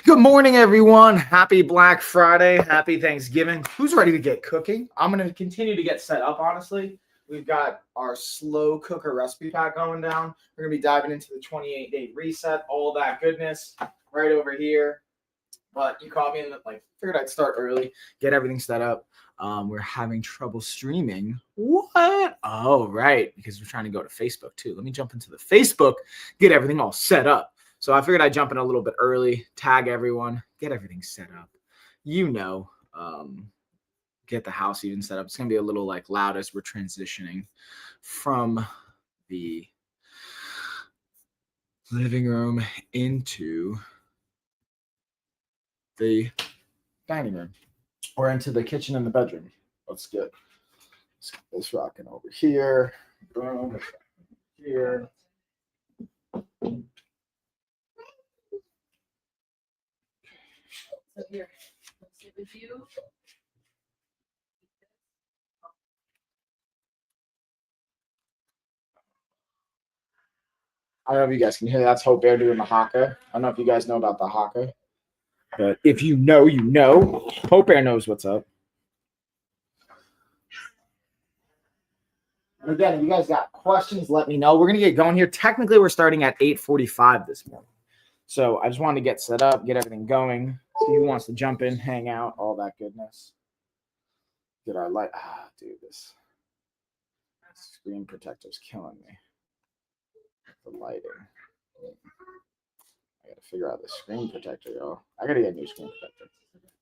Good morning, everyone. Happy Black Friday. Happy Thanksgiving. Who's ready to get cooking? I'm going to continue to get set up, honestly. We've got our slow cooker recipe pack going down. We're going to be diving into the 28-day reset, all that goodness right over here. But you caught me in figured I'd start early, get everything set up. We're having trouble streaming. What? Oh, right, because we're trying to go to Facebook too. Let me jump into the Facebook, get everything all set up. So I figured I'd jump in a little bit early, tag everyone, get everything set up. Get the house even set up. It's going to be a little loud as we're transitioning from the living room into the dining room or into the kitchen and the bedroom. Let's get this rocking over here. Boom. Here. So here, let's sit with you. I don't know if you guys can hear that. That's Hope Bear doing the haka. I don't know if you guys know about the haka. But if you know, you know. Hope Bear knows what's up. And again, if you guys got questions, let me know. We're going to get going here. Technically, we're starting at 8:45 this morning. So I just wanted to get set up, get everything going. See who wants to jump in, hang out, all that goodness. Get our light. Dude, this screen protector's killing me. The lighting. I got to figure out the screen protector, yo. I got to get a new screen protector.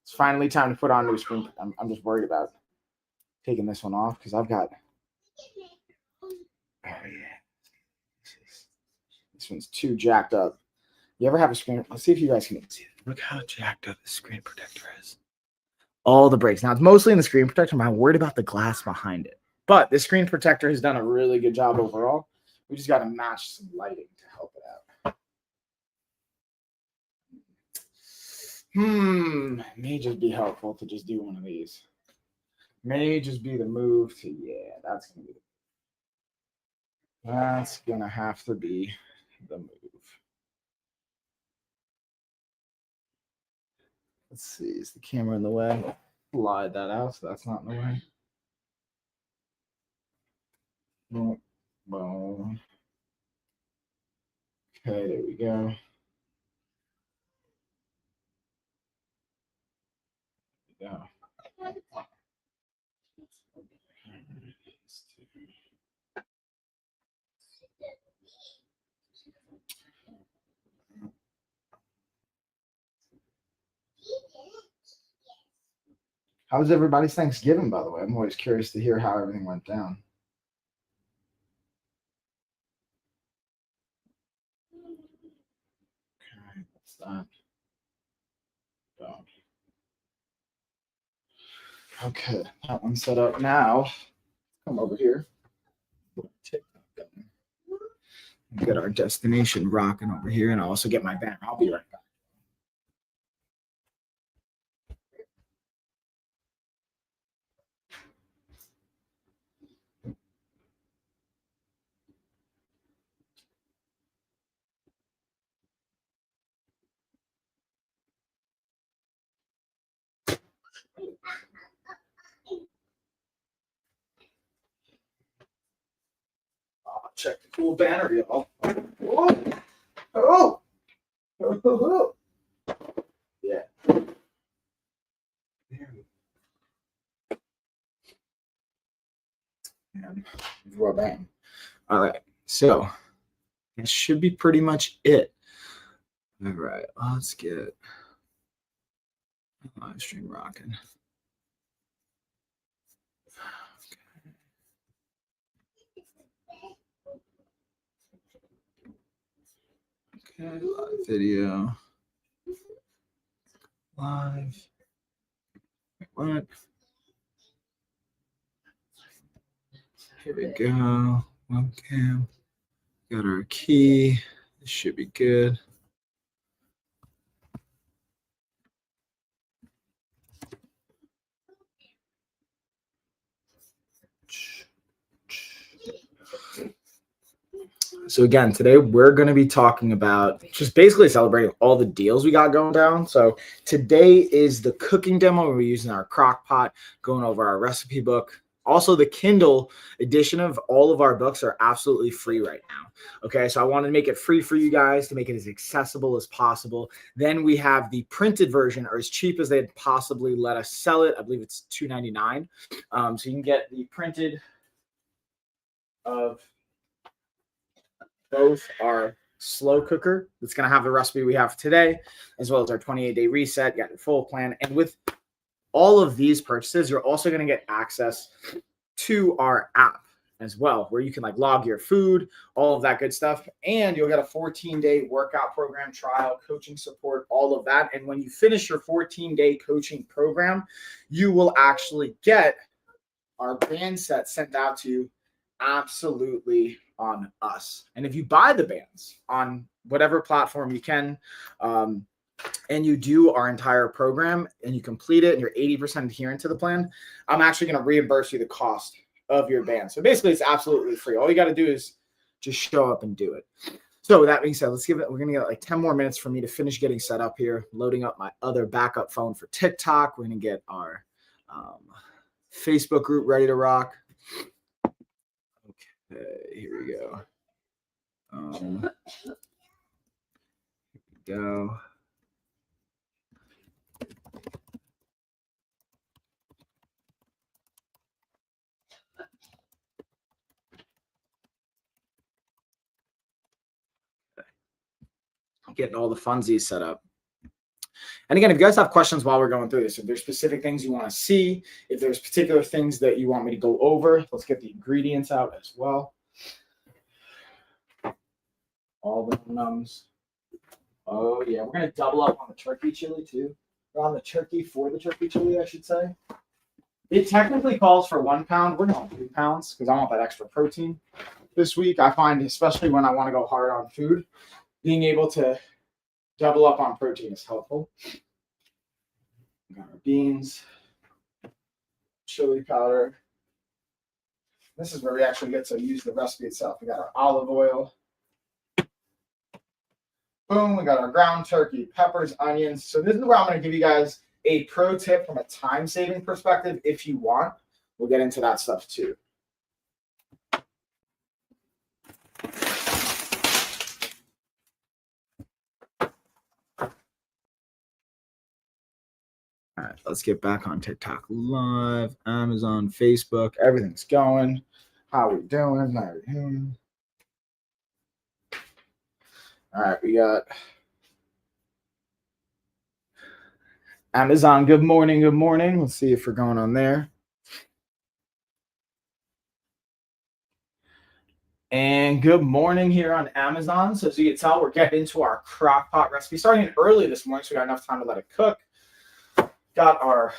It's finally time to put on a new screen. I'm just worried about taking this one off because I've got. Oh, yeah. This one's too jacked up. You ever have a screen? Let's see if you guys can see it. Look how jacked up the screen protector is. All the breaks. Now, it's mostly in the screen protector. I'm worried about the glass behind it. But the screen protector has done a really good job overall. We just got to match some lighting to help it out. May just be helpful to just do one of these. May just be the move to, yeah, that's going to have to be the move. Let's see, is the camera in the way? Slide that out so that's not in the way. Boom. Boom. Okay, there we go. Yeah. How was everybody's Thanksgiving, by the way? I'm always curious to hear how everything went down. Okay, that's that. Done. Okay, that one's set up now. Come over here. Get our destination rocking over here, and I'll also get my banner. I'll be right back. Check the cool banner, y'all. Oh! Yeah. And bang. All right. So that should be pretty much it. All right. Let's get live stream rocking. Okay, live video. Live. What? Here we go. Webcam. Got our key. This should be good. So again, today we're going to be talking about just basically celebrating all the deals we got going down. So today is the cooking demo. We're using our Crockpot, going over our recipe book. Also, the Kindle edition of all of our books are absolutely free right now. Okay, so I wanted to make it free for you guys to make it as accessible as possible. Then we have the printed version, or as cheap as they'd possibly let us sell it. I believe it's $2.99. So you can get the printed of both our slow cooker that's going to have the recipe we have today, as well as our 28-day reset. You got your full plan. And with all of these purchases, you're also going to get access to our app as well, where you can like log your food, all of that good stuff. And you'll get a 14-day workout program trial, coaching support, all of that. And when you finish your 14-day coaching program, you will actually get our band set sent out to you absolutely on us. And if you buy the bands on whatever platform you can, and you do our entire program and you complete it and you're 80% adherent to the plan, I'm actually going to reimburse you the cost of your band. So basically it's absolutely free. All you got to do is just show up and do it. So with that being said, we're going to get like 10 more minutes for me to finish getting set up here, loading up my other backup phone for TikTok. We're going to get our Facebook group ready to rock. Okay, here we go. Here we go. Getting all the funsies set up. And again, if you guys have questions while we're going through this, if there's specific things you want to see, if there's particular things that you want me to go over, let's get the ingredients out as well. All the nums. Oh yeah, we're gonna double up on the turkey chili too. Or on the turkey for the turkey chili, I should say. It technically calls for 1 pound. We're going 2 pounds because I want that extra protein this week. I find, especially when I want to go hard on food, being able to double up on protein is helpful. We got our beans, chili powder. This is where we actually get to use the recipe itself. We got our olive oil. Boom, we got our ground turkey, peppers, onions. So this is where I'm going to give you guys a pro tip from a time-saving perspective if you want. We'll get into that stuff too. All right, let's get back on TikTok Live, Amazon, Facebook. Everything's going. How we doing? How we doing? All right, we got Amazon. Good morning. Good morning. Let's see if we're going on there. And good morning here on Amazon. So as you can tell, we're getting into our Crockpot recipe. Starting early this morning, so we got enough time to let it cook. Got our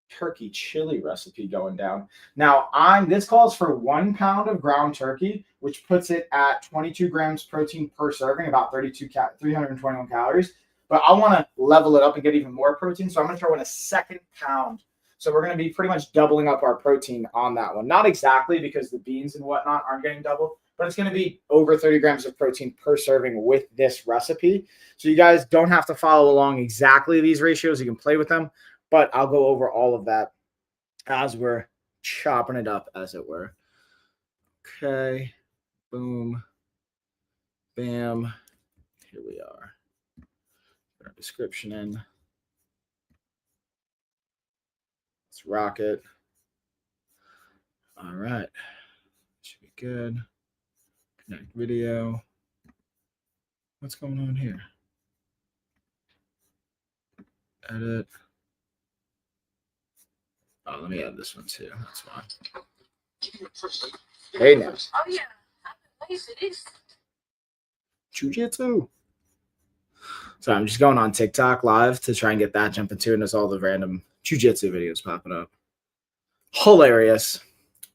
turkey chili recipe going down. Now, this calls for 1 pound of ground turkey, which puts it at 22 grams protein per serving, about 321 calories. But I want to level it up and get even more protein, so I'm going to throw in a 2nd pound. So we're going to be pretty much doubling up our protein on that one. Not exactly because the beans and whatnot aren't getting doubled, but it's going to be over 30 grams of protein per serving with this recipe. So you guys don't have to follow along exactly these ratios. You can play with them, but I'll go over all of that as we're chopping it up, as it were. Okay. Boom. Bam. Here we are. Put our description in. Let's rock it. All right. Should be good. Connect video. What's going on here? Edit. Oh, let me add this one too. That's fine. Hey now. Oh yeah. Nice it is. Jiu-jitsu. So I'm just going on TikTok Live to try and get that jumping too, and there's all the random jiu-jitsu videos popping up. Hilarious.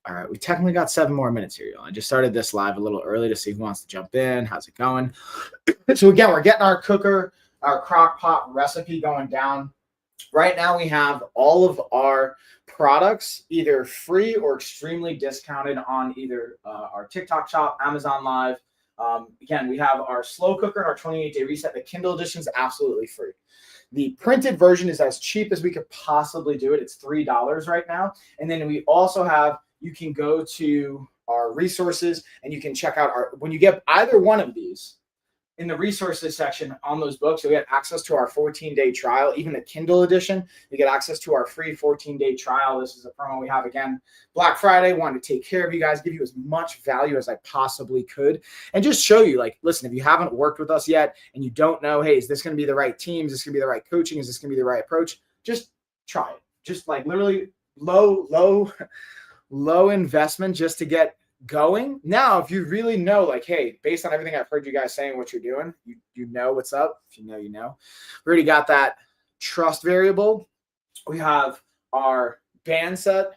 All right, we technically got 7 more minutes here, y'all. I just started this live a little early to see who wants to jump in. How's it going? So again, we're getting our cooker, our crock pot recipe going down. Right now we have all of our products either free or extremely discounted on either our TikTok shop, Amazon Live. Again, we have our slow cooker and our 28-day reset. The Kindle edition is absolutely free. The printed version is as cheap as we could possibly do it. It's $3 right now. And then we also have, you can go to our resources and you can check out when you get either one of these, in the resources section on those books, you'll get access to our 14-day trial. Even the Kindle edition, you get access to our free 14-day trial. This is a promo we have again. Black Friday, wanted to take care of you guys, give you as much value as I possibly could, and just show you, like, listen, if you haven't worked with us yet and you don't know, hey, is this going to be the right team? Is this going to be the right coaching? Is this going to be the right approach? Just try it. Just like literally low investment just to get going. Now, if you really know, like, hey, based on everything I've heard you guys saying what you're doing, you know what's up. If you know, you know. We already got that trust variable. We have our band set.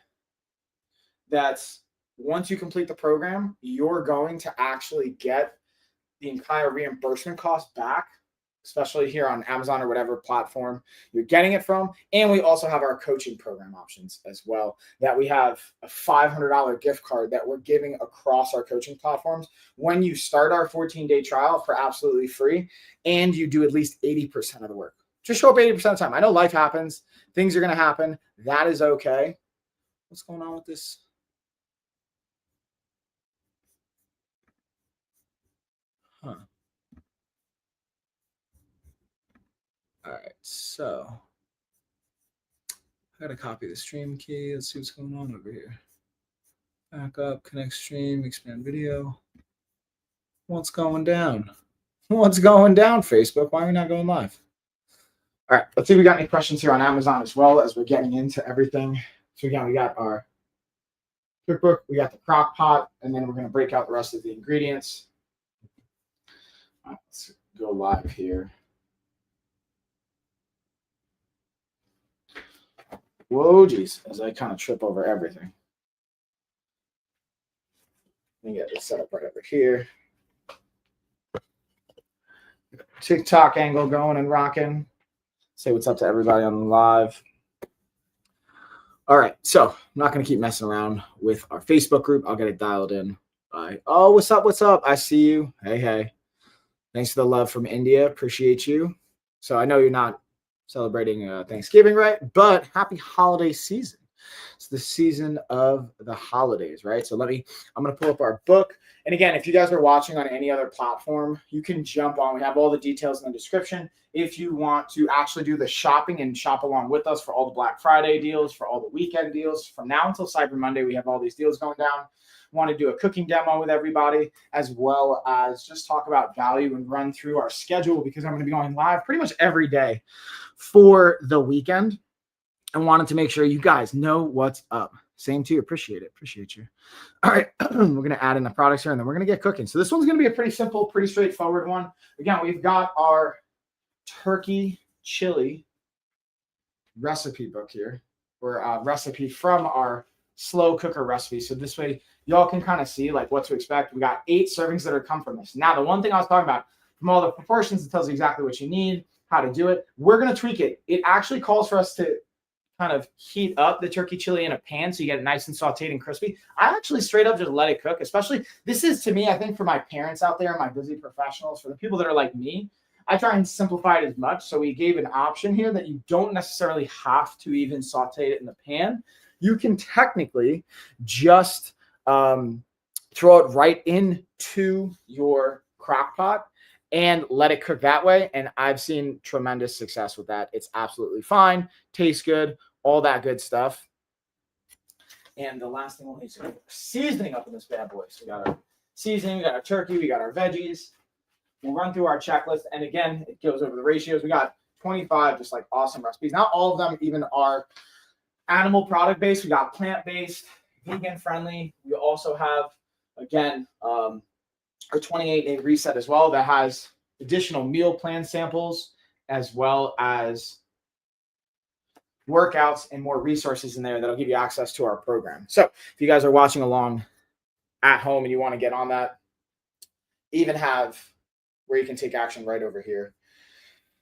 That's once you complete the program, you're going to actually get the entire reimbursement cost back, especially here on Amazon or whatever platform you're getting it from. And we also have our coaching program options as well, that we have a $500 gift card that we're giving across our coaching platforms when you start our 14-day trial for absolutely free, and you do at least 80% of the work. Just show up 80% of the time. I know life happens. Things are going to happen. That is okay. What's going on with this? Huh. All right, so I got to copy the stream key. Let's see what's going on over here. Back up, connect stream, expand video. What's going down? What's going down, Facebook? Why are we not going live? All right, let's see if we got any questions here on Amazon as well as we're getting into everything. So again, we got our cookbook, we got the crock pot, and then we're going to break out the rest of the ingredients. All right, let's go live here. Whoa, geez, as I kind of trip over everything. Let me get this set up right over here. TikTok angle going and rocking. Say what's up to everybody on the live. All right, so I'm not going to keep messing around with our Facebook group. I'll get it dialed in. Bye. Oh, what's up? What's up? I see you. Hey, hey. Thanks for the love from India. Appreciate you. So I know you're not celebrating Thanksgiving, right? But happy holiday season. It's the season of the holidays, right? So I'm going to pull up our book. And again, if you guys are watching on any other platform, you can jump on. We have all the details in the description. If you want to actually do the shopping and shop along with us for all the Black Friday deals, for all the weekend deals, from now until Cyber Monday, we have all these deals going down. Want to do a cooking demo with everybody, as well as just talk about value and run through our schedule, because I'm going to be going live pretty much every day for the weekend. I wanted to make sure you guys know what's up. Same to you. Appreciate it. Appreciate you. All right. We're going to add in the products here, and then we're going to get cooking. So this one's going to be a pretty simple, pretty straightforward one. Again, we've got our turkey chili recipe book here, or a recipe from our slow cooker recipe. So this way y'all can kind of see like what to expect. We got 8 servings that are come from this. Now, the one thing I was talking about, from all the proportions, it tells you exactly what you need, how to do it. We're going to tweak it. It actually calls for us to kind of heat up the turkey chili in a pan so you get it nice and sauteed and crispy. I actually straight up just let it cook, especially this is, to me, I think for my parents out there, my busy professionals, for the people that are like me, I try and simplify it as much. So we gave an option here that you don't necessarily have to even saute it in the pan. You can technically just throw it right into your crock pot and let it cook that way. And I've seen tremendous success with that. It's absolutely fine. Tastes good. All that good stuff. And the last thing we'll need to seasoning up in this bad boy. So we got our seasoning, we got our turkey, we got our veggies. We'll run through our checklist. And again, it goes over the ratios. We got 25 just like awesome recipes. Not all of them even are animal product based. We got plant-based, vegan friendly. We also have, again, our 28-day reset as well that has additional meal plan samples, as well as workouts and more resources in there that'll give you access to our program. So if you guys are watching along at home and you want to get on that, even have where you can take action right over here.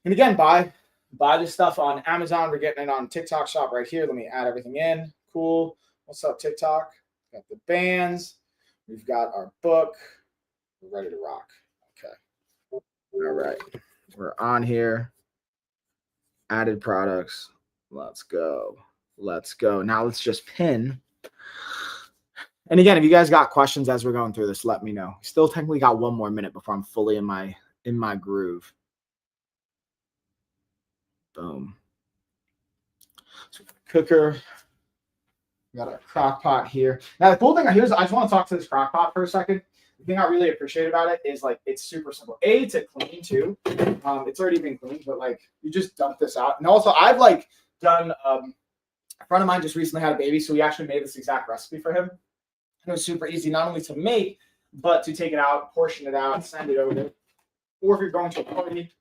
And again, buy this stuff on Amazon. We're getting it on TikTok shop right here. Let me add everything in. cool. What's up, TikTok? Got the bands. We've got our book. We're ready to rock. Okay. All right. We're on here. Added products. Let's go. Let's go. Now let's just pin. And again, if you guys got questions as we're going through this, let me know. Still technically got 1 more minute before I'm fully in my groove. Boom. So cooker. We got our crock pot here. Now the cool thing here is I just want to talk to this crock pot for a second. The thing I really appreciate about it is like it's super simple. To clean too. It's already been cleaned, but like you just dump this out. And also I've like done a friend of mine just recently had a baby, so we actually made this exact recipe for him. And it was super easy not only to make, but to take it out, portion it out, send it over. Or if you're going to a party,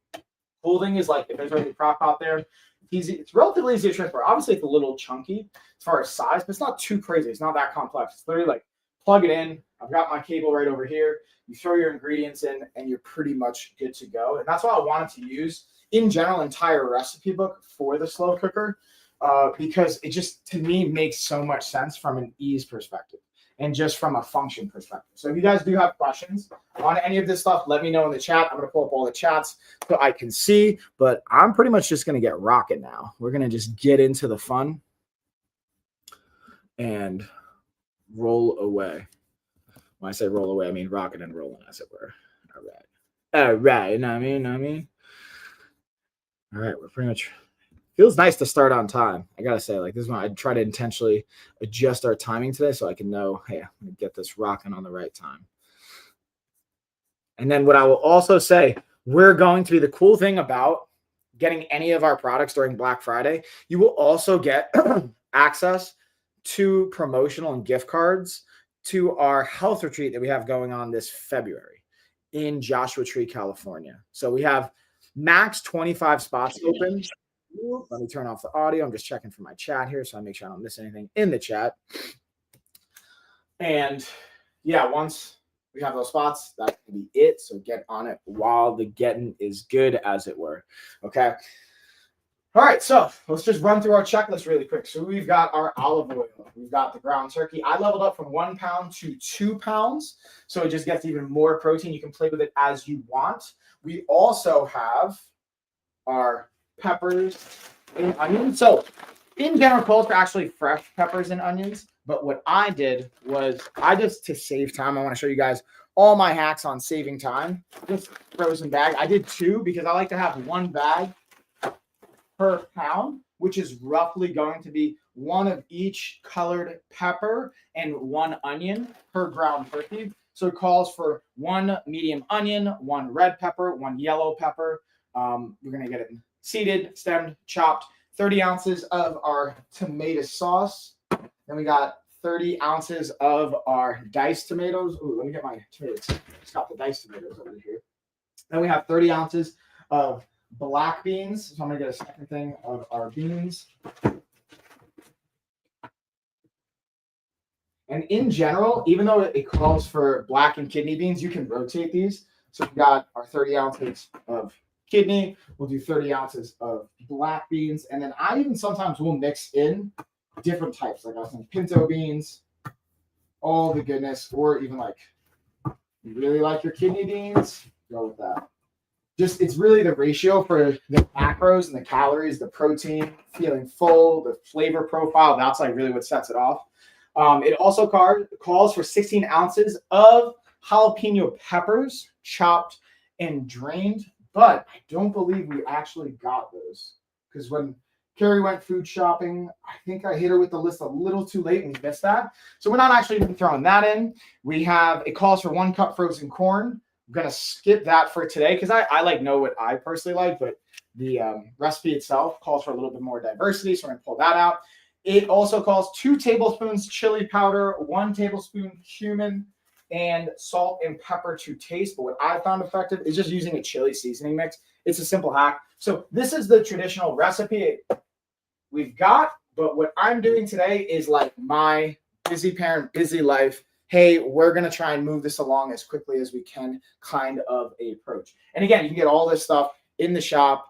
cool thing is like if there's already a crock pot there, it's relatively easy to transport. Obviously, it's a little chunky as far as size, but it's not too crazy. It's not that complex. It's literally like plug it in. I've got my cable right over here. You throw your ingredients in, and you're pretty much good to go. And that's why I wanted to use, in general, entire recipe book for the slow cooker because it just, to me, makes so much sense from an ease perspective and just from a function perspective. So if you guys do have questions on any of this stuff, let me know in the chat. I'm going to pull up all the chats so I can see, but I'm pretty much just going to get rocking now. We're going to just get into the fun and roll away. When I say roll away, I mean rocking and rolling, as it were. All right. All right. You know what I mean? All right. We're pretty much... Feels nice to start on time. I gotta say, like this is when I try to intentionally adjust our timing today so I can know, hey, I'm gonna get this rocking on the right time. And then what I will also say, we're going to be the cool thing about getting any of our products during Black Friday. You will also get access to promotional and gift cards to our health retreat that we have going on this February in Joshua Tree, California. So we have max 25 spots open. Let me turn off the audio. I'm just checking for my chat here so I make sure I don't miss anything in the chat. And yeah, once we have those spots, that's going to be it. So get on it while the getting is good, as it were. Okay. All right. So let's just run through our checklist really quick. So we've got our olive oil. We've got the ground turkey. I leveled up from 1 pound to 2 pounds. So it just gets even more protein. You can play with it as you want. We also have our peppers and onions. So in general, calls for actually fresh peppers and onions. But what I did was to save time, I want to show you guys all my hacks on saving time. This frozen bag. I did 2 because I like to have 1 bag per pound, which is roughly going to be 1 of each colored pepper and 1 onion per ground turkey. So it calls for 1 medium onion, 1 red pepper, 1 yellow pepper. We're going to get it seeded, stemmed, chopped, 30 ounces of our tomato sauce. Then we got 30 ounces of our diced tomatoes. Ooh, let me get my tomatoes. Just got the diced tomatoes over here. Then we have 30 ounces of black beans. So I'm going to get a second thing of our beans. And in general, even though it calls for black and kidney beans, you can rotate these. So we got our 30 ounces of kidney. We'll do 30 ounces of black beans. And then I even sometimes will mix in different types. Like I was saying, pinto beans, all the goodness, or even like you really like your kidney beans, go with that. Just it's really the ratio for the macros and the calories, the protein, feeling full, the flavor profile. That's like really what sets it off. It also calls for 16 ounces of jalapeno peppers, chopped and drained. But I don't believe we actually got those because when Carrie went food shopping, I think I hit her with the list a little too late and we missed that. So we're not actually even throwing that in. We have, it calls for 1 cup frozen corn. I'm going to skip that for today because I like know what I personally like, but the recipe itself calls for a little bit more diversity. So we're going to pull that out. It also calls 2 tablespoons chili powder, 1 tablespoon cumin, and salt and pepper to taste. But what I found effective is just using a chili seasoning mix. It's a simple hack. So this is the traditional recipe we've got. But what I'm doing today is like my busy parent, busy life. Hey, we're going to try and move this along as quickly as we can kind of approach. And again, you can get all this stuff in the shop.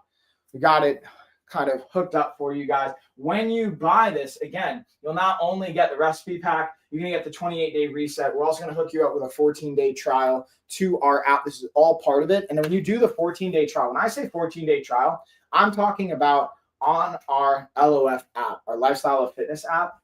We got it kind of hooked up for you guys. When you buy this, again, you'll not only get the recipe pack, you're going to get the 28-day reset. We're also going to hook you up with a 14-day trial to our app. This is all part of it. And then when you do the 14-day trial, when I say 14-day trial, I'm talking about on our LOF app, our Lifestyle of Fitness app.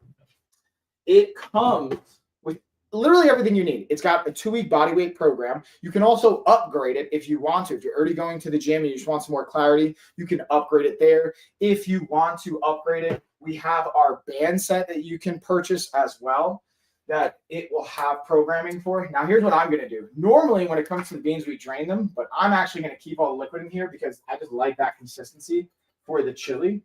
It comes with literally everything you need. It's got a 2-week body weight program. You can also upgrade it if you want to. If you're already going to the gym and you just want some more clarity, you can upgrade it there. If you want to upgrade it, we have our band set that you can purchase as well, that it will have programming for. Now, here's what I'm going to do. Normally, when it comes to the beans, we drain them, but I'm actually going to keep all the liquid in here because I just like that consistency for the chili.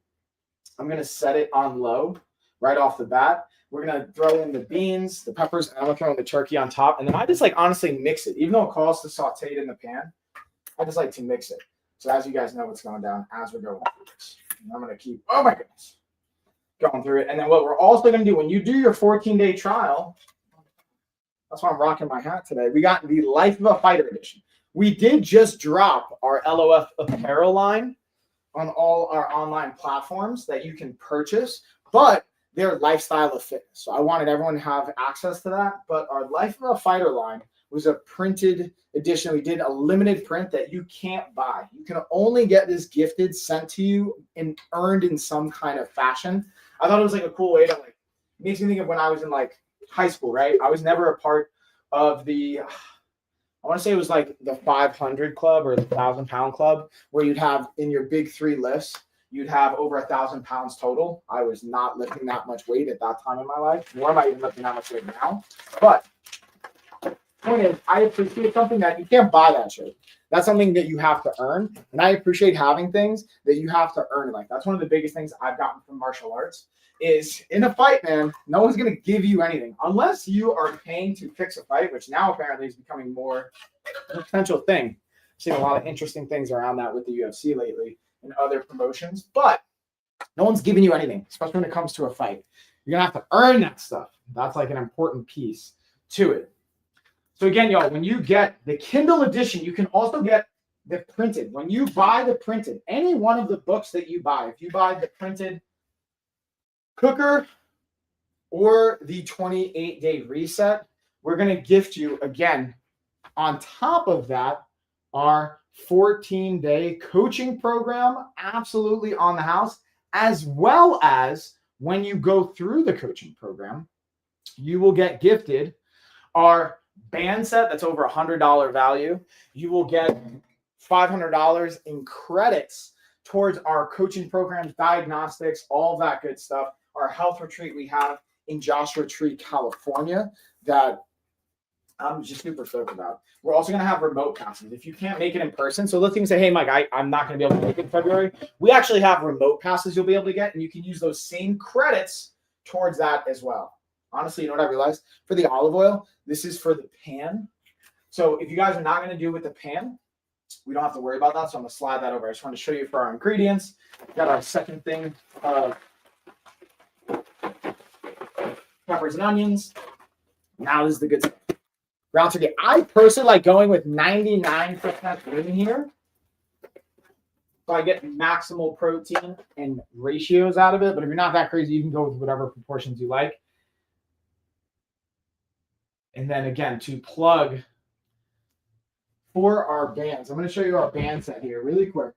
I'm going to set it on low right off the bat. We're going to throw in the beans, the peppers, and I'm going to throw in the turkey on top. And then I just like honestly mix it. Even though it calls to saute it in the pan, I just like to mix it. So as you guys know what's going down as we're going through this. And I'm going to keep, oh my goodness, going through it. And then what we're also going to do when you do your 14-day trial, that's why I'm rocking my hat today. We got the Life of a Fighter edition. We did just drop our LOF apparel line on all our online platforms that you can purchase, but they're Lifestyle of Fitness. So I wanted everyone to have access to that. But our Life of a Fighter line was a printed edition. We did a limited print that you can't buy. You can only get this gifted, sent to you, and earned in some kind of fashion. I thought it was like a cool way to like, it makes me think of when I was in like high school, right? I was never a part of the, I want to say it was like the 500 club or the 1,000-pound club, where you'd have in your big 3 lifts, you'd have over 1,000 pounds total. I was not lifting that much weight at that time in my life, nor am I even lifting that much weight now. But the point is, I appreciate something that you can't buy that shit. That's something that you have to earn. And I appreciate having things that you have to earn. Like that's one of the biggest things I've gotten from martial arts is in a fight, man, no one's going to give you anything unless you are paying to fix a fight, which now apparently is becoming more a potential thing. I've seen a lot of interesting things around that with the UFC lately and other promotions, but no one's giving you anything, especially when it comes to a fight. You're going to have to earn that stuff. That's like an important piece to it. So again, y'all, when you get the Kindle edition, you can also get the printed. When you buy the printed, any one of the books that you buy, if you buy the printed cooker or the 28-day reset, we're going to gift you, again, on top of that, our 14-day coaching program, absolutely on the house, as well as when you go through the coaching program, you will get gifted our band set that's over $100 value. You will get $500 in credits towards our coaching programs, diagnostics, all that good stuff. Our health retreat we have in Joshua Tree, California, that I'm just super stoked about. We're also going to have remote passes. If you can't make it in person, so let's even say, hey, Mike, I'm not going to be able to make it in February. We actually have remote passes you'll be able to get, and you can use those same credits towards that as well. Honestly, you know what I realized? For the olive oil, this is for the pan. So if you guys are not going to do it with the pan, we don't have to worry about that. So I'm going to slide that over. I just want to show you for our ingredients. We got our second thing of peppers and onions. Now this is the good stuff. Ground turkey. I personally like going with 99% lean here. So I get maximal protein and ratios out of it. But if you're not that crazy, you can go with whatever proportions you like. And then again, to plug for our bands, I'm going to show you our band set here really quick.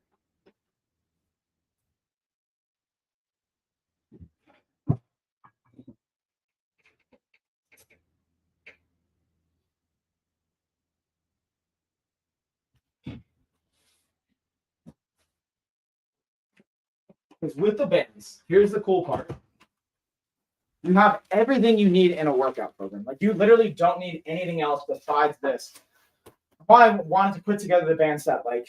Because with the bands, here's the cool part. You have everything you need in a workout program. Like you literally don't need anything else besides this. I wanted to put together the band set. Like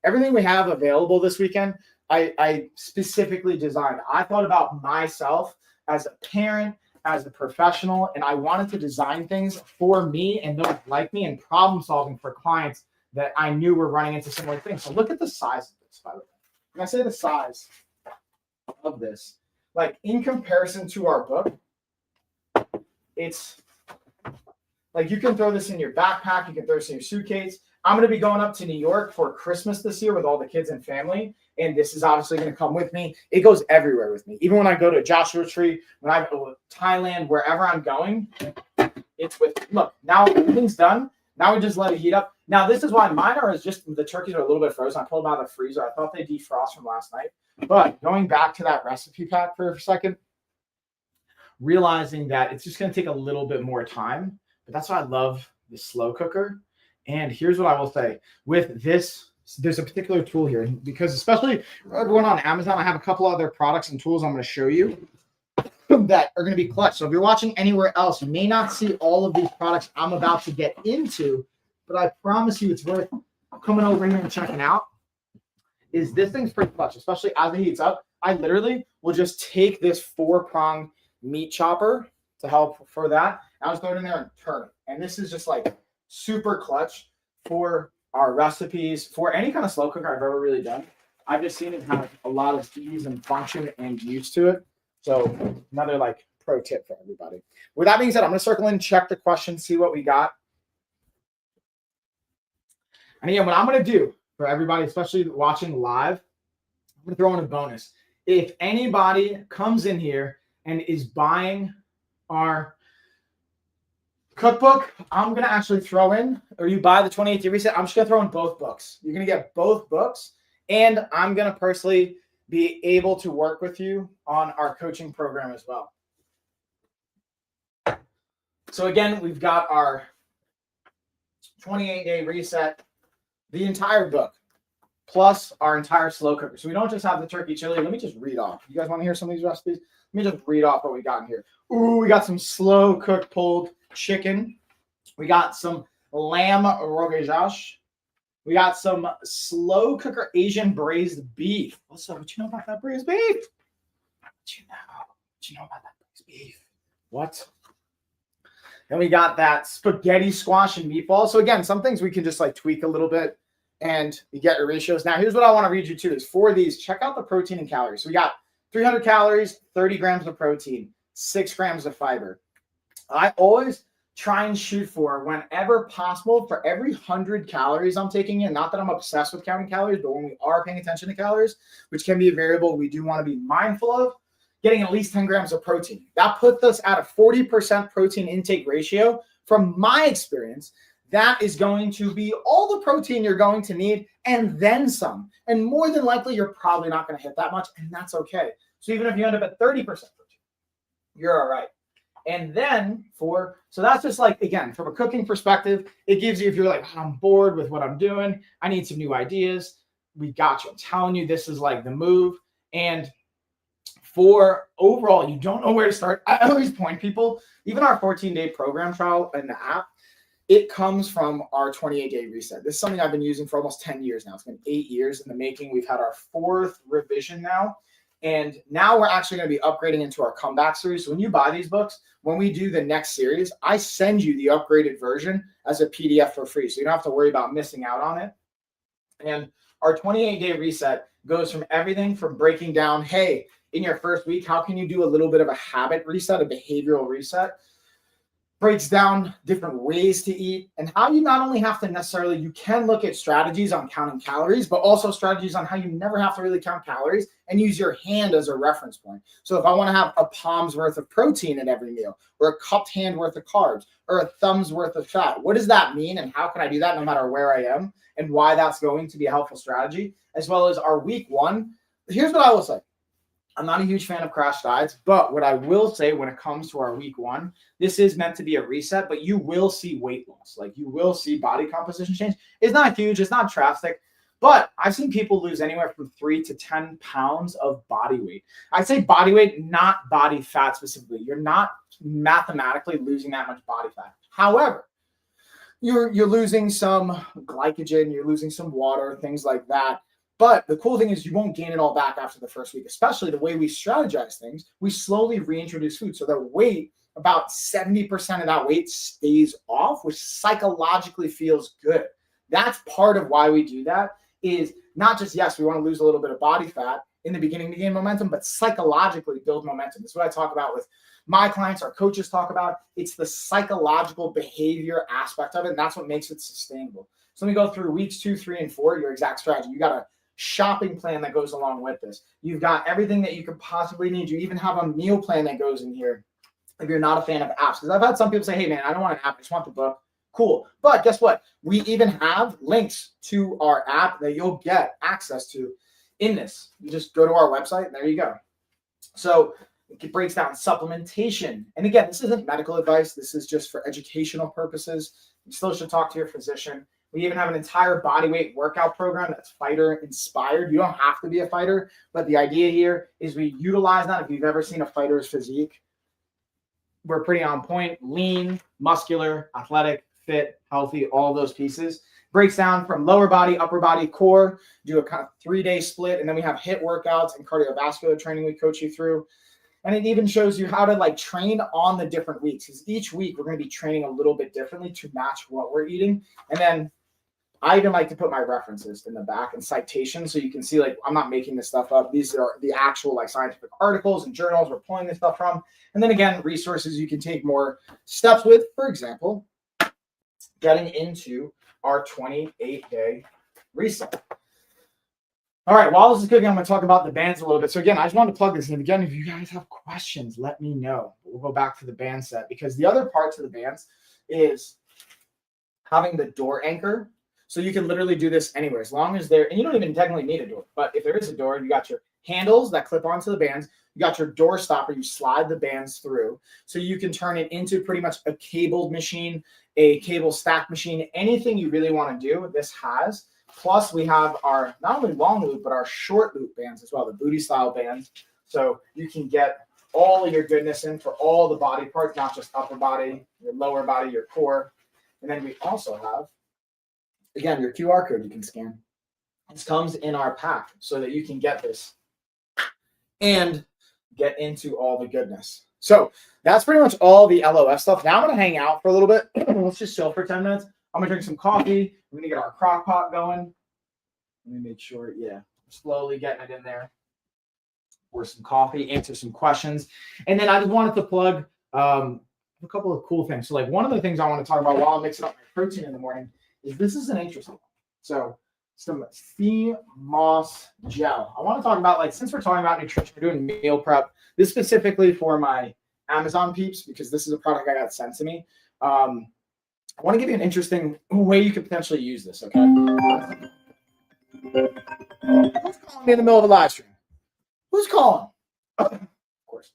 everything we have available this weekend, I specifically designed. I thought about myself as a parent, as a professional, and I wanted to design things for me and those like me and problem solving for clients that I knew were running into similar things. So look at the size of this, by the way. When I say the size of this, like in comparison to our book, it's like you can throw this in your backpack, you can throw this in your suitcase. I'm going to be going up to New York for Christmas this year with all the kids and family. And this is obviously going to come with me. It goes everywhere with me. Even when I go to Joshua Tree, when I go to Thailand, wherever I'm going, it's with me. Look, now everything's done. Now we just let it heat up. Now, this is why mine are just the turkeys are a little bit frozen. I pulled them out of the freezer. I thought they defrost from last night. But going back to that recipe pack for a second, realizing that it's just going to take a little bit more time. But that's why I love the slow cooker. And here's what I will say. With this, there's a particular tool here. Because especially everyone on Amazon, I have a couple other products and tools I'm going to show you that are going to be clutch. So if you're watching anywhere else, you may not see all of these products I'm about to get into, but I promise you it's worth coming over here and checking out. Is this thing's pretty clutch, especially as it heats up. I literally will just take this 4-prong meat chopper to help for that. I'll just throw it in there and turn it. And this is just like super clutch for our recipes, for any kind of slow cooker I've ever really done. I've just seen it have a lot of ease and function and use to it. So another like pro tip for everybody. With that being said, I'm going to circle in, check the questions, see what we got. And again, what I'm going to do for everybody, especially watching live, I'm going to throw in a bonus. If anybody comes in here and is buying our cookbook, I'm going to actually throw in, or you buy the 28-day reset, I'm just going to throw in both books. You're going to get both books, and I'm going to personally be able to work with you on our coaching program as well. So again, we've got our 28-day reset, the entire book, plus our entire slow cooker. So we don't just have the turkey chili. Let me just read off. You guys want to hear some of these recipes? Let me just read off what we got in here. Ooh, we got some slow cooked pulled chicken. We got some lamb rogagesh. We got some slow cooker Asian braised beef. What's up? What you know about that braised beef? What you know about that braised beef? What? Then we got that spaghetti squash and meatball. So again, some things we can just like tweak a little bit and you get your ratios. Now, here's what I want to read you too is for these, check out the protein and calories. So we got 300 calories, 30 grams of protein, 6 grams of fiber. I always try and shoot for, whenever possible, for every 100 calories I'm taking in, not that I'm obsessed with counting calories, but when we are paying attention to calories, which can be a variable we do want to be mindful of, getting at least 10 grams of protein. That puts us at a 40% protein intake ratio. From my experience, that is going to be all the protein you're going to need and then some. And more than likely, you're probably not going to hit that much, and that's okay. So even if you end up at 30% protein, you're all right. And then so that's just like, again, from a cooking perspective, it gives you, if you're like, I'm bored with what I'm doing, I need some new ideas, we got you. I'm telling you, this is like the move. And for overall, you don't know where to start. I always point people, even our 14-day program trial in the app, it comes from our 28-day reset. This is something I've been using for almost 10 years now. It's been 8 years in the making. We've had our 4th revision now. And now we're actually going to be upgrading into our comeback series. So when you buy these books, when we do the next series, I send you the upgraded version as a PDF for free. So you don't have to worry about missing out on it. And our 28-day reset goes from everything from breaking down, hey, in your first week, how can you do a little bit of a habit reset, a behavioral reset? Breaks down different ways to eat and how you not only have to necessarily, you can look at strategies on counting calories, but also strategies on how you never have to really count calories and use your hand as a reference point. So if I want to have a palm's worth of protein in every meal, or a cupped hand worth of carbs, or a thumb's worth of fat, what does that mean? And how can I do that no matter where I am, and why that's going to be a helpful strategy, as well as our week 1. Here's what I will say. I'm not a huge fan of crash diets, but what I will say when it comes to our week 1, this is meant to be a reset, but you will see weight loss. Like you will see body composition change. It's not huge. It's not drastic, but I've seen people lose anywhere from 3 to 10 pounds of body weight. I say body weight, not body fat specifically. You're not mathematically losing that much body fat. However, you're losing some glycogen, you're losing some water, things like that. But the cool thing is you won't gain it all back after the first week, especially the way we strategize things. We slowly reintroduce food. So the weight, about 70% of that weight stays off, which psychologically feels good. That's part of why we do that, is not just, yes, we want to lose a little bit of body fat in the beginning to gain momentum, but psychologically build momentum. This is what I talk about with my clients, our coaches talk about. It's the psychological behavior aspect of it, and that's what makes it sustainable. So let me go through weeks 2, 3, and 4, your exact strategy. You got a shopping plan that goes along with this. You've got everything that you could possibly need. You even have a meal plan that goes in here if you're not a fan of apps. Because I've had some people say, hey, man, I don't want an app. I just want the book. Cool. But guess what? We even have links to our app that you'll get access to in this. You just go to our website, and there you go. So it breaks down supplementation. And again, this isn't medical advice. This is just for educational purposes. You still should talk to your physician. We even have an entire bodyweight workout program that's fighter inspired. You don't have to be a fighter, but the idea here is we utilize that. If you've ever seen a fighter's physique, we're pretty on point, lean, muscular, athletic, fit, healthy, all those pieces. Breaks down from lower body, upper body, core, do a kind of 3-day split. And then we have HIIT workouts and cardiovascular training we coach you through. And it even shows you how to like train on the different weeks. Because each week we're going to be training a little bit differently to match what we're eating. And then I even like to put my references in the back and citations so you can see, like, I'm not making this stuff up. These are the actual like scientific articles and journals we're pulling this stuff from. And then again, resources you can take more steps with. For example, getting into our 28-day reset. All right, while this is cooking, I'm going to talk about the bands a little bit. So again, I just wanted to plug this in. Again, if you guys have questions, let me know. We'll go back to the band set because the other part to the bands is having the door anchor. So you can literally do this anywhere as long as and you don't even technically need a door, but if there is a door, you got your handles that clip onto the bands. You got your door stopper. You slide the bands through. So you can turn it into pretty much a cabled machine, a cable stack machine, anything you really want to do, this has. Plus we have our not only long loop, but our short loop bands as well, the booty style bands. So you can get all of your goodness in for all the body parts, not just upper body, your lower body, your core. And then we also have, again, your QR code you can scan. This comes in our pack so that you can get this and get into all the goodness. So that's pretty much all the LOF stuff. Now I'm going to hang out for a little bit. Let's just chill for 10 minutes. I'm going to drink some coffee. We're going to get our crock pot going. Let me make sure, yeah, slowly getting it in there. Pour some coffee, answer some questions. And then I just wanted to plug a couple of cool things. So like one of the things I want to talk about while I'm mixing up my protein in the morning is this is an interesting one. So some sea moss gel. I want to talk about, like, since we're talking about nutrition, we're doing meal prep. This specifically for my Amazon peeps because this is a product I got sent to me. I want to give you an interesting way you could potentially use this. Okay. Who's calling me in the middle of a live stream? Who's calling? Of course.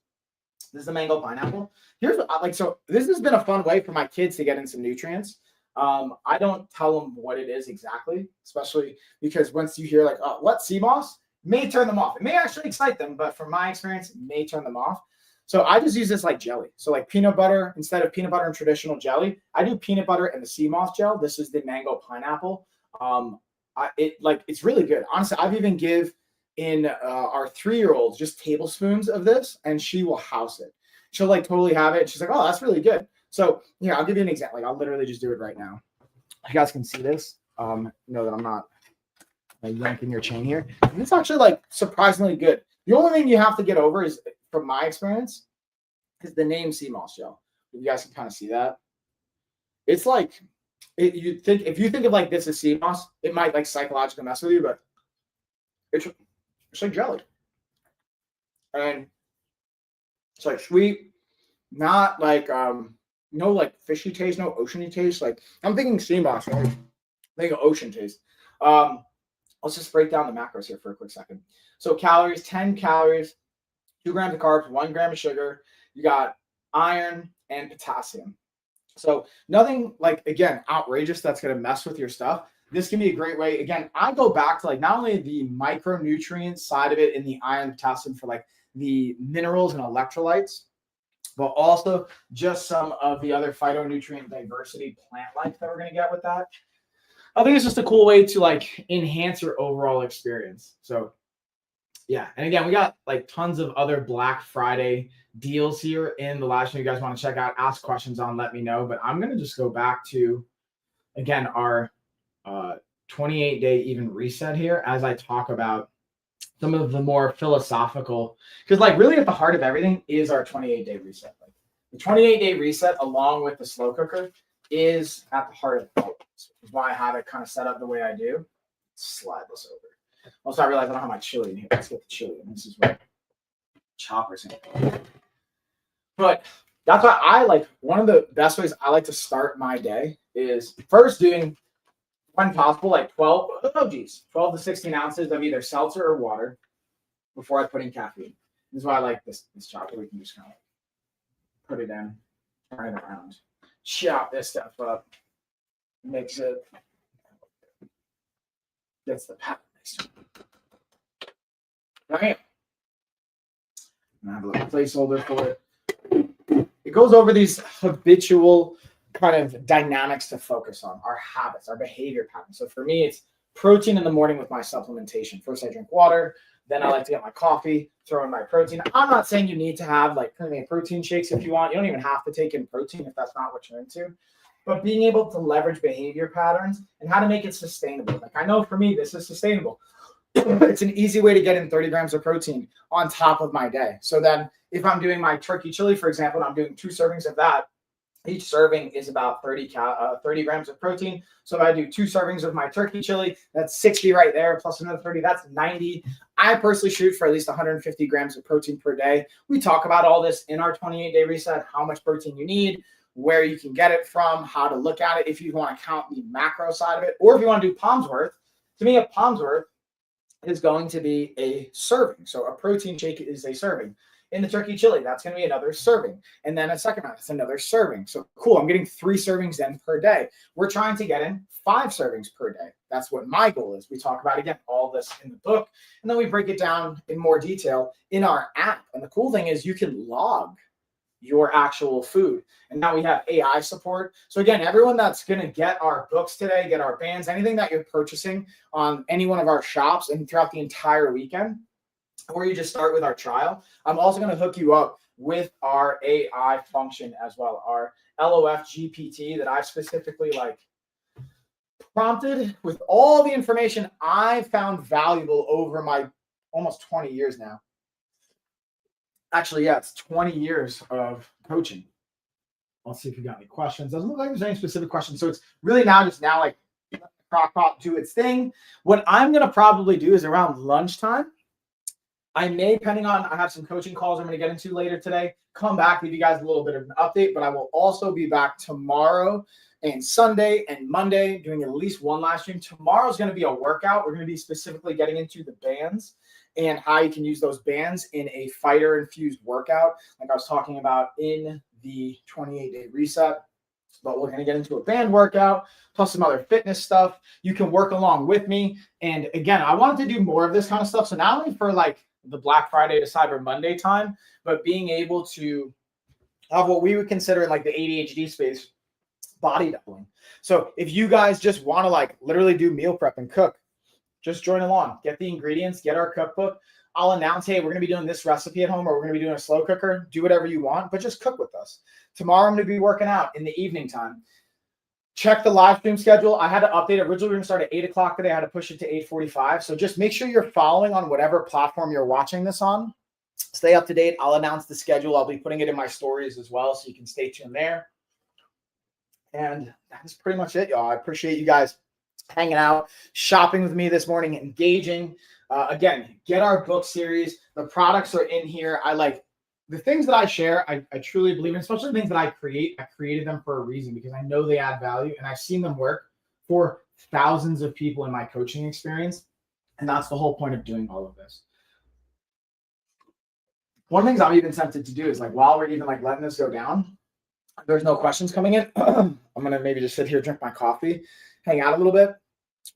This is the mango pineapple. Here's what I like. So this has been a fun way for my kids to get in some nutrients. I don't tell them what it is exactly, especially because once you hear like, oh, what, sea moss, may turn them off. It may actually excite them, but from my experience, it may turn them off. So I just use this like jelly. So like peanut butter, instead of peanut butter and traditional jelly, I do peanut butter and the sea moss gel. This is the mango pineapple. It's really good. Honestly, I've even give in our 3-year-old just tablespoons of this, and she will house it. She'll like totally have it. She's like, oh, that's really good. So here, I'll give you an example. Like I'll literally just do it right now. You guys can see this. Know that I'm not yanking your chain here. And it's actually like surprisingly good. The only thing you have to get over is, from my experience, is the name sea moss gel. You guys can kind of see that. It's like if you think of like this as sea moss, it might like psychologically mess with you, but it's like jelly, and it's like sweet, not like no like fishy taste, no oceany taste. Like I'm thinking sea moss, right? I'm thinking ocean taste. Let's just break down the macros here for a quick second. So calories, 10 calories, 2 grams of carbs, 1 gram of sugar. You got iron and potassium. So nothing like, again, outrageous that's going to mess with your stuff. This can be a great way. Again, I go back to like not only the micronutrient side of it in the iron, potassium for like the minerals and electrolytes, but also just some of the other phytonutrient diversity plant life that we're going to get with that. I think it's just a cool way to like enhance your overall experience. So yeah. And again, we got like tons of other Black Friday deals here in the live stream. You guys want to check out, ask questions on, let me know. But I'm going to just go back to, again, our 28-day even reset here as I talk about some of the more philosophical, because like really at the heart of everything is our 28-day reset. Like the 28-day reset along with the slow cooker is at the heart of all of this, which is why I have it kind of set up the way I do. Slide this over. Also, I realize I don't have my chili in here. Let's get the chili. And this is where choppers in. But that's why I like, one of the best ways I like to start my day is first doing, when possible, like 12 to 16 ounces of either seltzer or water before I put in caffeine. This is why I like this chopper. We can just kind of put it in, turn it around, chop this stuff up, mix it, gets the pattern mixed. Okay. I have a little placeholder for it. It goes over these habitual kind of dynamics to focus on, our habits, our behavior patterns. So for me, it's protein in the morning with my supplementation. First, I drink water. Then I like to get my coffee, throw in my protein. I'm not saying you need to have like protein shakes if you want. You don't even have to take in protein if that's not what you're into. But being able to leverage behavior patterns and how to make it sustainable. Like I know for me, this is sustainable. It's an easy way to get in 30 grams of protein on top of my day. So then if I'm doing my turkey chili, for example, and I'm doing 2 servings of that, each serving is about 30 grams of protein. So if I do 2 servings of my turkey chili, that's 60 right there, plus another 30, that's 90. I personally shoot for at least 150 grams of protein per day. We talk about all this in our 28-day reset, how much protein you need, where you can get it from, how to look at it, if you want to count the macro side of it, or if you want to do Palm's worth. To me, a Palm's worth is going to be a serving. So a protein shake is a serving. In the turkey chili, that's going to be another serving. And then a second round, it's another serving. So cool, I'm getting 3 servings in per day. We're trying to get in 5 servings per day. That's what my goal is. We talk about, again, all this in the book. And then we break it down in more detail in our app. And the cool thing is you can log your actual food. And now we have AI support. So again, everyone that's going to get our books today, get our bands, anything that you're purchasing on any one of our shops and throughout the entire weekend, or you just start with our trial, I'm also going to hook you up with our AI function as well, our LOF GPT that I've specifically like prompted with all the information I found valuable over my almost 20 years now. Actually, yeah, it's 20 years of coaching. Let's see if you got any questions. Doesn't look like there's any specific questions. So it's really now like Crockpot do its thing. What I'm going to probably do is around lunchtime, I may, depending on, I have some coaching calls I'm going to get into later today, come back, give you guys a little bit of an update, but I will also be back tomorrow and Sunday and Monday doing at least one live stream. Tomorrow is going to be a workout. We're going to be specifically getting into the bands and how you can use those bands in a fighter infused workout, like I was talking about in the 28-day reset. But we're going to get into a band workout, plus some other fitness stuff. You can work along with me. And again, I wanted to do more of this kind of stuff. So not only for like the Black Friday to Cyber Monday time, but being able to have what we would consider like the ADHD space, body doubling. So if you guys just want to like literally do meal prep and cook, just join along, get the ingredients, get our cookbook. I'll announce, hey, we're going to be doing this recipe at home, or we're going to be doing a slow cooker. Do whatever you want, but just cook with us. Tomorrow I'm going to be working out in the evening time. Check the live stream schedule. I had to update it. Originally, we were going to start at 8 o'clock today. I had to push it to 8:45. So just make sure you're following on whatever platform you're watching this on. Stay up to date. I'll announce the schedule. I'll be putting it in my stories as well, so you can stay tuned there. And that's pretty much it, y'all. I appreciate you guys hanging out, shopping with me this morning, engaging. Again, get our book series. The products are in here. I like the things that I share. I truly believe in, especially the things that I create. I created them for a reason because I know they add value, and I've seen them work for thousands of people in my coaching experience. And that's the whole point of doing all of this. One of the things I'm even tempted to do is like, while we're even like letting this go down, there's no questions coming in. I'm going to maybe just sit here, drink my coffee, hang out a little bit.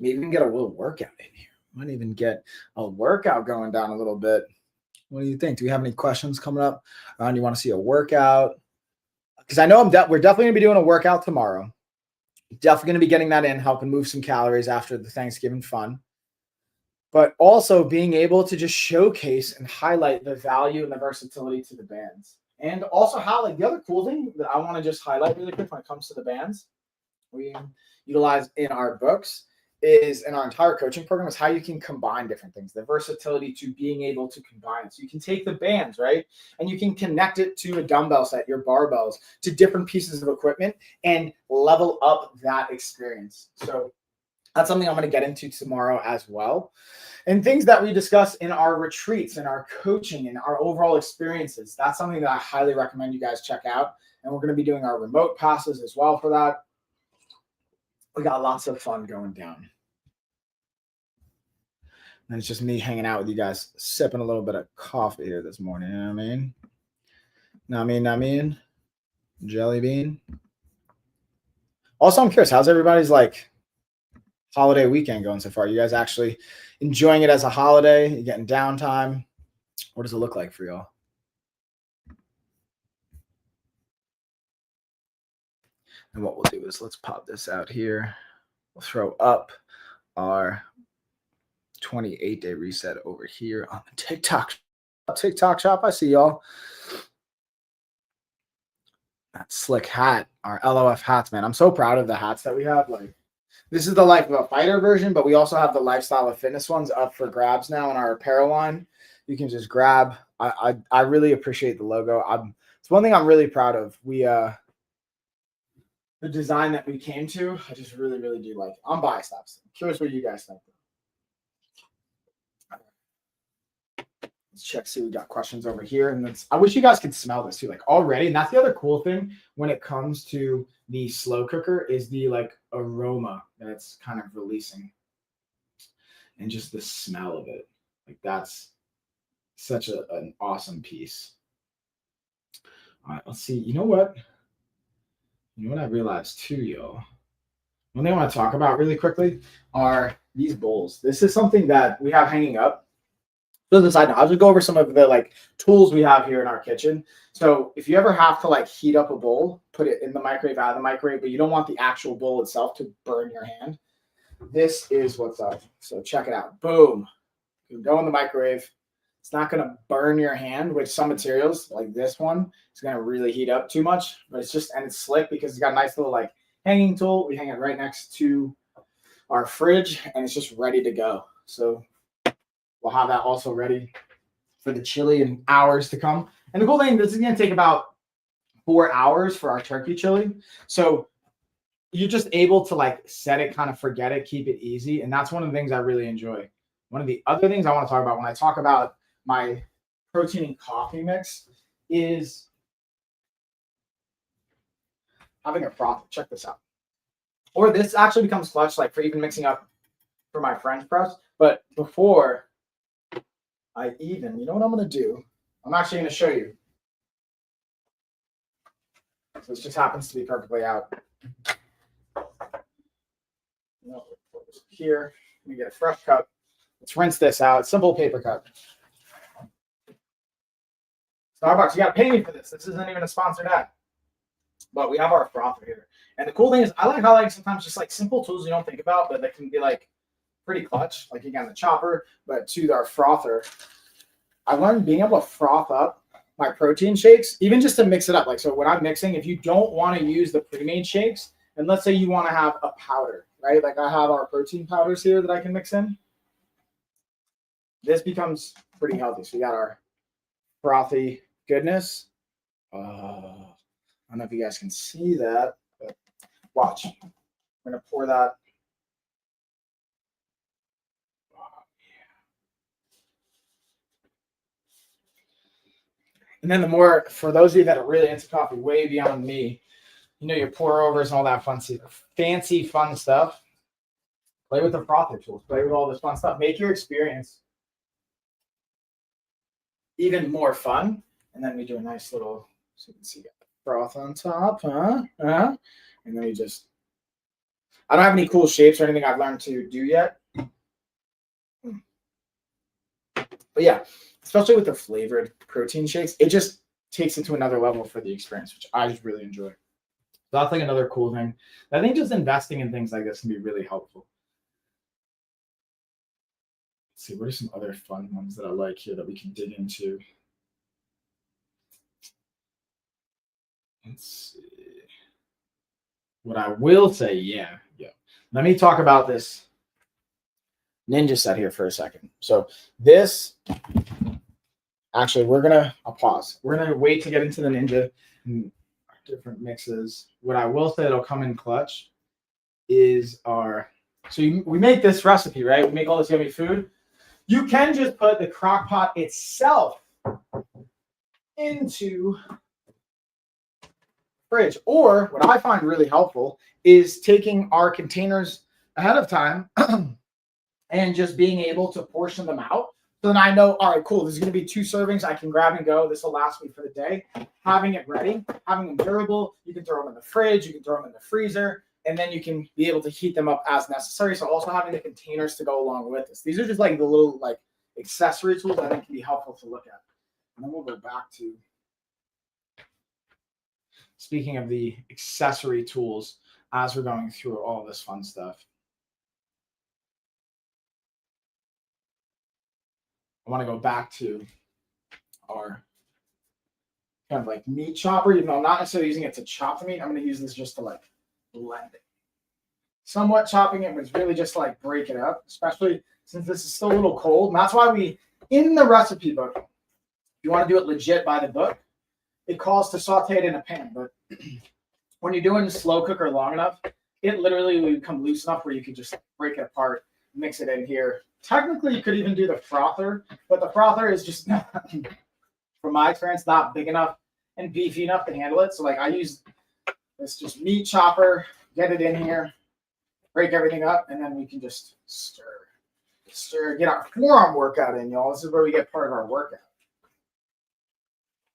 Maybe even get a little workout in here. Might even get a workout going down a little bit. What do you think? Do we have any questions coming up? You want to see a workout? Because I know we're definitely going to be doing a workout tomorrow. Definitely going to be getting that in, helping move some calories after the Thanksgiving fun. But also being able to just showcase and highlight the value and the versatility to the bands. And also how, like, the other cool thing that I want to just highlight really quick when it comes to the bands we utilize in our books is in our entire coaching program is how you can combine different things, the versatility to being able to combine it. So you can take the bands, right? And you can connect it to a dumbbell set, your barbells, to different pieces of equipment and level up that experience. So that's something I'm going to get into tomorrow as well. And things that we discuss in our retreats and our coaching and our overall experiences. That's something that I highly recommend you guys check out. And we're going to be doing our remote passes as well for that. We got lots of fun going down. And it's just me hanging out with you guys, sipping a little bit of coffee here this morning. You know what I mean? I mean, jelly bean. Also, I'm curious, how's everybody's like holiday weekend going so far? You guys actually enjoying it as a holiday? You getting downtime? What does it look like for y'all? And what we'll do is let's pop this out here. We'll throw up our 28-day reset over here on the TikTok shop. I see y'all. That slick hat, our LOF hats, man. I'm so proud of the hats that we have. Like, this is the Life of a Fighter version, but we also have the Lifestyle of Fitness ones up for grabs now in our apparel line. You can just grab. I really appreciate the logo. It's one thing I'm really proud of. The design that we came to, I just really, really do like. I'm biased, obviously. I'm curious what you guys think. Let's check, see, we got questions over here. And I wish you guys could smell this too, like already. And that's the other cool thing when it comes to the slow cooker is the like aroma that it's kind of releasing. And just the smell of it. Like that's such an awesome piece. All right, let's see. You know what I realized too, y'all? One thing I want to talk about really quickly are these bowls. This is something that we have hanging up. So the side note, I'll just go over some of the like tools we have here in our kitchen. So if you ever have to like heat up a bowl, put it in the microwave, out of the microwave, but you don't want the actual bowl itself to burn your hand, this is what's up. So check it out. Boom. You can go in the microwave. It's not going to burn your hand, which some materials like this one is going to really heat up too much, but it's slick because it's got a nice little like hanging tool. We hang it right next to our fridge and it's just ready to go. So we'll have that also ready for the chili in hours to come. And the cool thing, this is going to take about 4 hours for our turkey chili. So you're just able to like set it, kind of forget it, keep it easy. And that's one of the things I really enjoy. One of the other things I want to talk about when I talk about my protein and coffee mix is having a froth. Check this out. Or this actually becomes clutch, like for even mixing up for my French press. But before you know what I'm going to do? I'm actually going to show you. So this just happens to be perfectly out. Here, let me get a fresh cup. Let's rinse this out. Simple paper cup. Starbucks, you got to pay me for this. This isn't even a sponsored ad. But we have our frother here. And the cool thing is, I like sometimes just like simple tools you don't think about, but that can be like pretty clutch. Like again, the chopper, but to our frother. I learned being able to froth up my protein shakes, even just to mix it up. Like, so when I'm mixing, if you don't want to use the pre-made shakes, and let's say you want to have a powder, right? Like I have our protein powders here that I can mix in. This becomes pretty healthy. So we got our frothy goodness. I don't know if you guys can see that, but watch. I'm going to pour that. And then for those of you that are really into coffee, way beyond me, you know, your pour overs and all that fancy fun stuff. Play with the frother tools. Play with all this fun stuff. Make your experience even more fun. And then we do a nice little, so you can see froth on top, And then we just, I don't have any cool shapes or anything I've learned to do yet. But yeah, especially with the flavored protein shakes, it just takes it to another level for the experience, which I just really enjoy. So that's like another cool thing. I think just investing in things like this can be really helpful. Let's see, what are some other fun ones that I like here that we can dig into? Let's see. What I will say, yeah. Let me talk about this ninja set here for a second. So this, actually, I'll pause. We're gonna wait to get into the ninja and different mixes. What I will say that'll come in clutch is we make this recipe, right? We make all this yummy food. You can just put the crock pot itself into fridge. Or what I find really helpful is taking our containers ahead of time and just being able to portion them out. So then I know, all right, cool, this is going to be 2 servings. I can grab and go. This will last me for the day. Having it ready, having them durable, you can throw them in the fridge, you can throw them in the freezer, and then you can be able to heat them up as necessary. So also having the containers to go along with this. These are just like the little like accessory tools I think can be helpful to look at. And then we'll go back to, speaking of the accessory tools, as we're going through all this fun stuff. I want to go back to our kind of like meat chopper, even though I'm not necessarily using it to chop the meat. I'm going to use this just to like blend it. Somewhat chopping it was really just to like break it up, especially since this is still a little cold. And that's why in the recipe book, if you want to do it legit by the book, it calls to saute it in a pan. But when you're doing the slow cooker long enough, it literally will become loose enough where you can just break it apart, mix it in here. Technically, you could even do the frother, but the frother is just, from my experience, not big enough and beefy enough to handle it. So like I use this just meat chopper, get it in here, break everything up, and then we can just stir, get our forearm workout in, y'all. This is where we get part of our workout.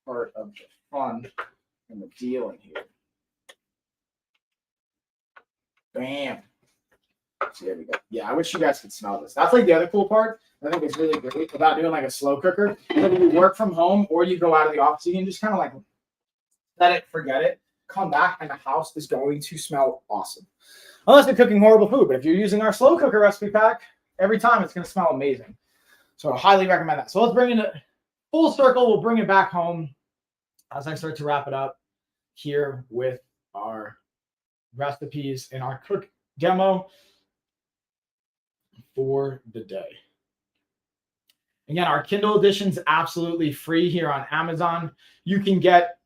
Part of the fun and the deal in here. Bam. So there we go. Yeah, I wish you guys could smell this. That's like the other cool part. I think it's really great about doing like a slow cooker. Whether you work from home or you go out of the office, you can just kind of like let it, forget it, come back, and the house is going to smell awesome. Unless you're cooking horrible food, but if you're using our slow cooker recipe pack, every time it's going to smell amazing. So I highly recommend that. So let's bring it full circle. We'll bring it back home as I start to wrap it up here with our recipes and our cook demo for the day. Again, our Kindle edition's absolutely free here on Amazon. You can get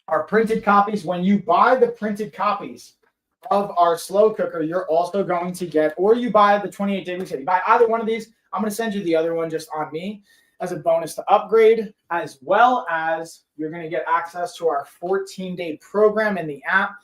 our printed copies. When you buy the printed copies of our slow cooker, you're also going to get, or you buy the 28-day reset. You buy either one of these, I'm going to send you the other one just on me as a bonus to upgrade, as well as you're going to get access to our 14-day program in the app.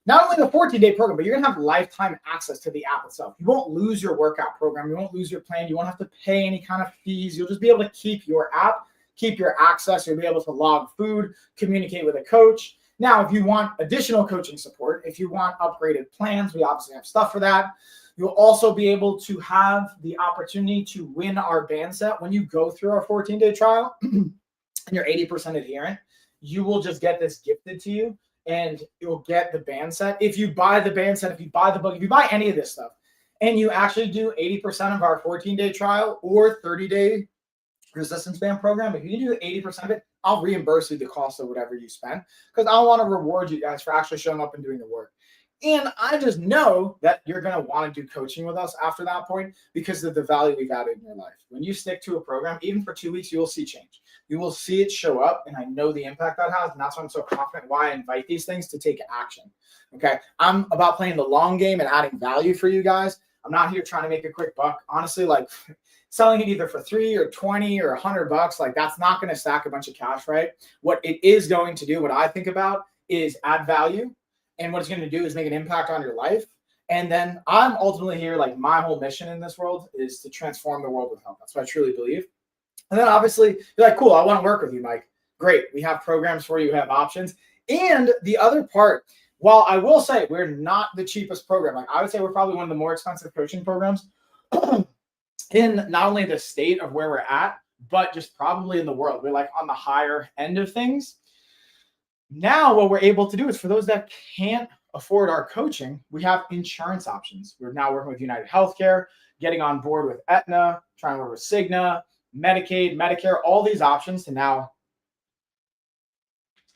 Not only the 14-day program, but you're going to have lifetime access to the app itself. You won't lose your workout program. You won't lose your plan. You won't have to pay any kind of fees. You'll just be able to keep your app, keep your access. You'll be able to log food, communicate with a coach. Now, if you want additional coaching support, if you want upgraded plans, we obviously have stuff for that. You'll also be able to have the opportunity to win our band set. When you go through our 14-day trial and you're 80% adherent, you will just get this gifted to you. And you'll get the band set. If you buy the band set, if you buy the book, if you buy any of this stuff, and you actually do 80% of our 14-day trial or 30-day resistance band program, if you do 80% of it, I'll reimburse you the cost of whatever you spend, because I want to reward you guys for actually showing up and doing the work. And I just know that you're going to want to do coaching with us after that point because of the value we've added in your life. When you stick to a program, even for 2 weeks, you will see change. You will see it show up, and I know the impact that has, and that's why I'm so confident why I invite these things to take action. Okay, I'm about playing the long game and adding value for you guys. I'm not here trying to make a quick buck. Honestly, like selling it either for $3 or $20 or $100, like that's not going to stack a bunch of cash, right? What it is going to do, what I think about, is add value, and what it's going to do is make an impact on your life. And then I'm ultimately here, like my whole mission in this world is to transform the world with health. That's what I truly believe. And then obviously you're like, cool, I want to work with you, Mike. Great. We have programs for you, have options. And the other part, while I will say we're not the cheapest program, like I would say we're probably one of the more expensive coaching programs in not only the state of where we're at, but just probably in the world. We're like on the higher end of things. Now what we're able to do is for those that can't afford our coaching, we have insurance options. We're now working with United Healthcare, getting on board with Aetna, trying to work with Cigna, Medicaid, Medicare, all these options to now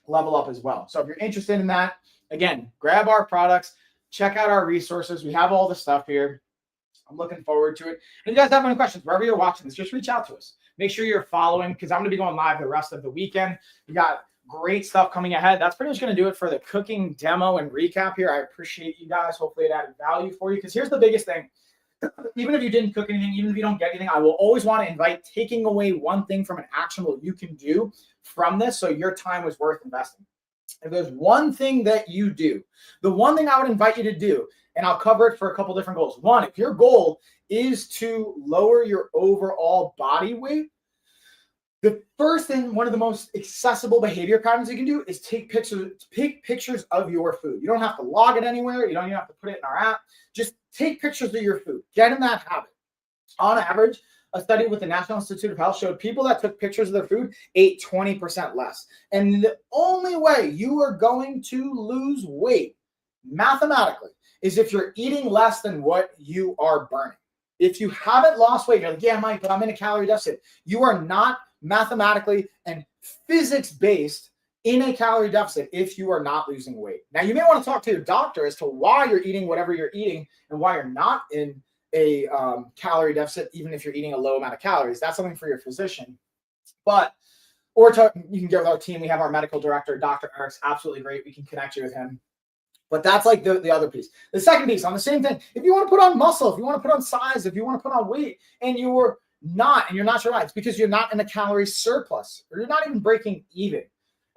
level up as well. So if you're interested in that, again, grab our products, check out our resources. We have all the stuff here. I'm looking forward to it. And if you guys have any questions, wherever you're watching this, just reach out to us. Make sure you're following because I'm going to be going live the rest of the weekend. We got great stuff coming ahead. That's pretty much going to do it for the cooking demo and recap here. I appreciate you guys. Hopefully it added value for you because here's the biggest thing. Even if you didn't cook anything, even if you don't get anything, I will always want to invite taking away one thing from an actionable you can do from this so your time was worth investing. If there's one thing that you do, the one thing I would invite you to do, and I'll cover it for a couple different goals. One, if your goal is to lower your overall body weight, the first thing, one of the most accessible behavior patterns you can do is take pictures of your food. You don't have to log it anywhere. You don't even have to put it in our app. Just take pictures of your food. Get in that habit. On average, a study with the National Institute of Health showed people that took pictures of their food ate 20% less. And the only way you are going to lose weight mathematically is if you're eating less than what you are burning. If you haven't lost weight, you're like, yeah, Mike, but I'm in a calorie deficit. You are not mathematically and physics-based in a calorie deficit if you are not losing weight. Now, you may want to talk to your doctor as to why you're eating whatever you're eating and why you're not in a calorie deficit, even if you're eating a low amount of calories. That's something for your physician. You can get with our team. We have our medical director, Dr. Eric's absolutely great. We can connect you with him. But that's like the other piece. The second piece on the same thing. If you want to put on muscle, if you want to put on size, if you want to put on weight, and you're not sure why, it's because you're not in a calorie surplus or you're not even breaking even.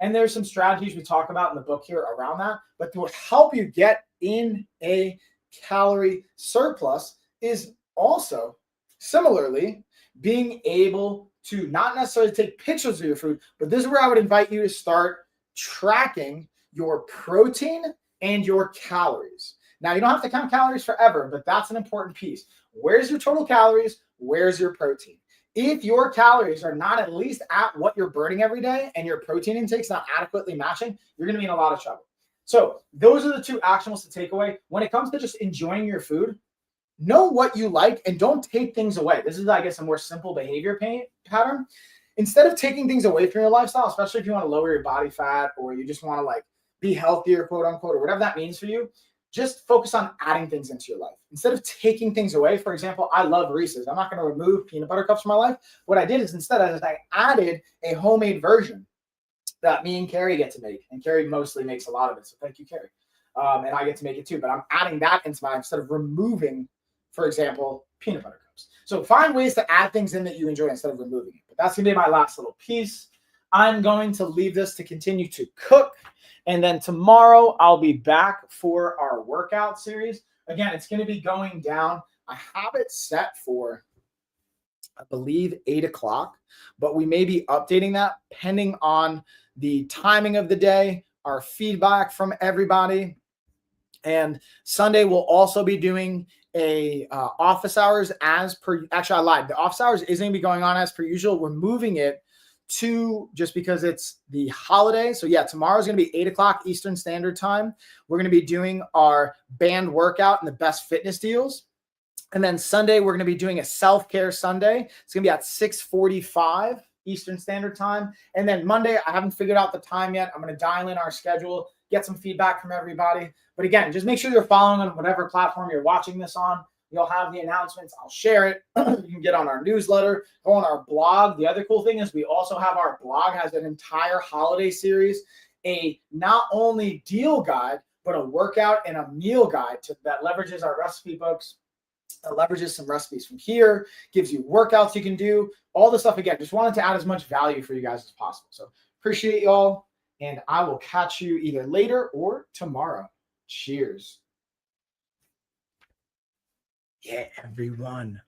And there's some strategies we talk about in the book here around that. But to help you get in a calorie surplus is also similarly being able to not necessarily take pictures of your food, but this is where I would invite you to start tracking your protein and your calories. Now, you don't have to count calories forever, but that's an important piece. Where's your total calories? Where's your protein? If your calories are not at least at what you're burning every day and your protein intake's not adequately matching, you're going to be in a lot of trouble. So those are the two actionables to take away. When it comes to just enjoying your food, know what you like and don't take things away. This is, I guess, a more simple behavior pattern. Instead of taking things away from your lifestyle, especially if you want to lower your body fat or you just want to be healthier, quote unquote, or whatever that means for you, just focus on adding things into your life. Instead of taking things away, for example, I love Reese's. I'm not going to remove peanut butter cups from my life. What I did is instead I added a homemade version that me and Carrie get to make. And Carrie mostly makes a lot of it. So thank you, Carrie. And I get to make it too. But I'm adding that into my, instead of removing, for example, peanut butter cups. So find ways to add things in that you enjoy instead of removing it. But that's going to be my last little piece. I'm going to leave this to continue to cook. And then tomorrow I'll be back for our workout series. Again, it's going to be going down. I have it set for, I believe, 8 o'clock, but we may be updating that depending on the timing of the day, our feedback from everybody. And Sunday we'll also be doing a office hours as per, actually I lied. The office hours isn't going to be going on as per usual. We're moving it to just because it's the holiday. So yeah, tomorrow's going to be 8 o'clock Eastern Standard Time. We're going to be doing our band workout and the best fitness deals. And then Sunday, we're going to be doing a self-care Sunday. It's going to be at 6:45 Eastern Standard Time. And then Monday, I haven't figured out the time yet. I'm going to dial in our schedule, get some feedback from everybody. But again, just make sure you're following on whatever platform you're watching this on. You'll have the announcements. I'll share it. You can get on our newsletter, go on our blog. The other cool thing is we also have our blog has an entire holiday series, a not only deal guide, but a workout and a meal guide that leverages our recipe books, that leverages some recipes from here, gives you workouts you can do, all the stuff. Again, just wanted to add as much value for you guys as possible. So appreciate y'all, and I will catch you either later or tomorrow. Cheers. Yeah, everyone.